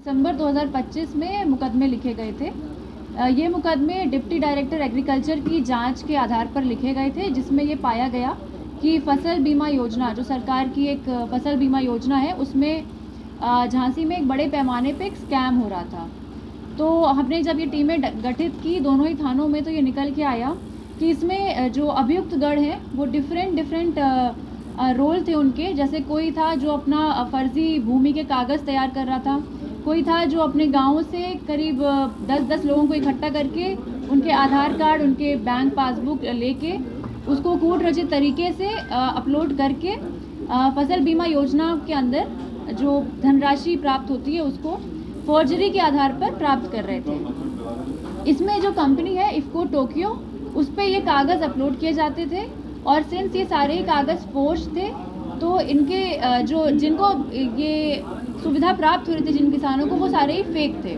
दिसंबर 2025 में मुकदमे लिखे गए थे। ये मुकदमे डिप्टी डायरेक्टर एग्रीकल्चर की जांच के आधार पर लिखे गए थे, जिसमें ये पाया गया कि फसल बीमा योजना, जो सरकार की एक फसल बीमा योजना है, उसमें झांसी में एक बड़े पैमाने पे एक स्कैम हो रहा था। तो हमने जब ये टीमें गठित की दोनों ही थानों में, तो ये निकल के आया कि इसमें जो अभियुक्त गण हैं वो डिफरेंट रोल थे उनके। जैसे कोई था जो अपना फर्जी भूमि के कागज़ तैयार कर रहा था, कोई था जो अपने गाँव से करीब 10-10 लोगों को इकट्ठा करके उनके आधार कार्ड, उनके बैंक पासबुक लेके उसको कूट रचित तरीके से अपलोड करके फसल बीमा योजना के अंदर जो धनराशि प्राप्त होती है उसको फॉर्जरी के आधार पर प्राप्त कर रहे थे। इसमें जो कंपनी है इफ्को टोक्यो, उस पर ये कागज़ अपलोड किए जाते थे और सिंस ये सारे ही कागज़ फोर्ज थे, तो इनके जिनको ये सुविधा प्राप्त हो रही थी, जिन किसानों को, वो सारे ही फेक थे।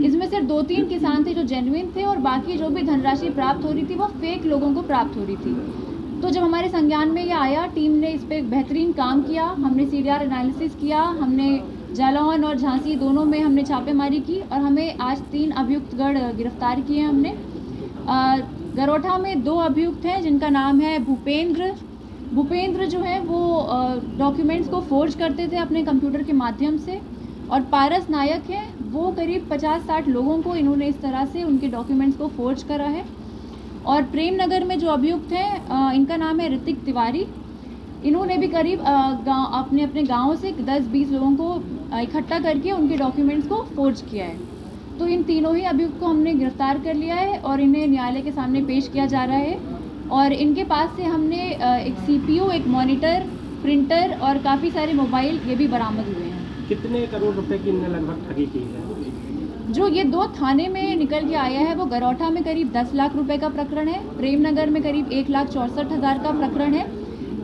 इसमें सिर्फ 2-3 किसान थे जो जेन्युइन थे और बाकी जो भी धनराशि प्राप्त हो रही थी वो फेक लोगों को प्राप्त हो रही थी। तो जब हमारे संज्ञान में ये आया, टीम ने इस पर बेहतरीन काम किया। हमने सीडीआर एनालिसिस किया, हमने जालौन और झांसी दोनों में हमने छापेमारी की और हमें आज 3 अभियुक्तगण गिरफ्तार किए हमने। गरोठा में 2 अभियुक्त हैं जिनका नाम है भूपेंद्र जो है वो डॉक्यूमेंट्स को फोर्ज करते थे अपने कंप्यूटर के माध्यम से, और पारस नायक है, वो करीब 50-60 लोगों को इन्होंने इस तरह से उनके डॉक्यूमेंट्स को फोर्ज करा है। और प्रेम नगर में जो अभियुक्त हैं इनका नाम है ऋतिक तिवारी, इन्होंने भी करीब अपने गाँव से 10-20 लोगों को इकट्ठा करके उनके डॉक्यूमेंट्स को फोर्ज किया है। तो इन तीनों ही अभियुक्त को हमने गिरफ्तार कर लिया है और इन्हें न्यायालय के सामने पेश किया जा रहा है। और इनके पास से हमने एक सीपीयू, एक मॉनिटर, प्रिंटर और काफ़ी सारे मोबाइल ये भी बरामद हुए हैं। कितने करोड़ रुपए की इनने लगभग ठगी की है? जो ये 2 थाने में निकल के आया है वो गरोठा में करीब 10 लाख रुपए का प्रकरण है, प्रेमनगर में करीब 1,64,000 का प्रकरण है।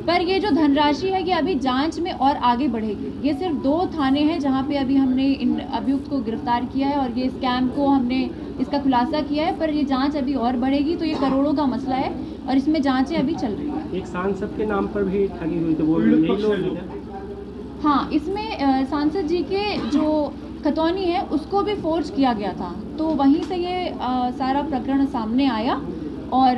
पर ये जो धनराशि है ये अभी जांच में और आगे बढ़ेगी। ये सिर्फ 2 थाने हैं जहां पे अभी हमने इन अभियुक्त को गिरफ्तार किया है और ये स्कैम को हमने इसका खुलासा किया है, पर ये जांच अभी और बढ़ेगी। तो ये करोड़ों का मसला है और इसमें जांचें अभी चल रही है। एक सांसद के नाम पर भी ठगी हुई, तो वो यही लोग हैं? हाँ, इसमें सांसद जी के जो खतौनी है उसको भी फोर्ज किया गया था, तो वहीं से ये सारा प्रकरण सामने आया। और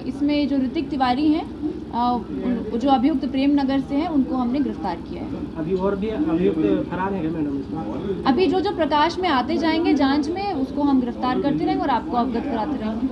इसमें जो ऋतिक तिवारी हैं जो अभियुक्त प्रेम नगर से हैं उनको हमने गिरफ्तार किया है। अभी और भी अभियुक्त फरार हैं मैडम इसमें? अभी जो प्रकाश में आते जाएंगे जांच में उसको हम गिरफ्तार करते रहेंगे और आपको अवगत कराते रहेंगे।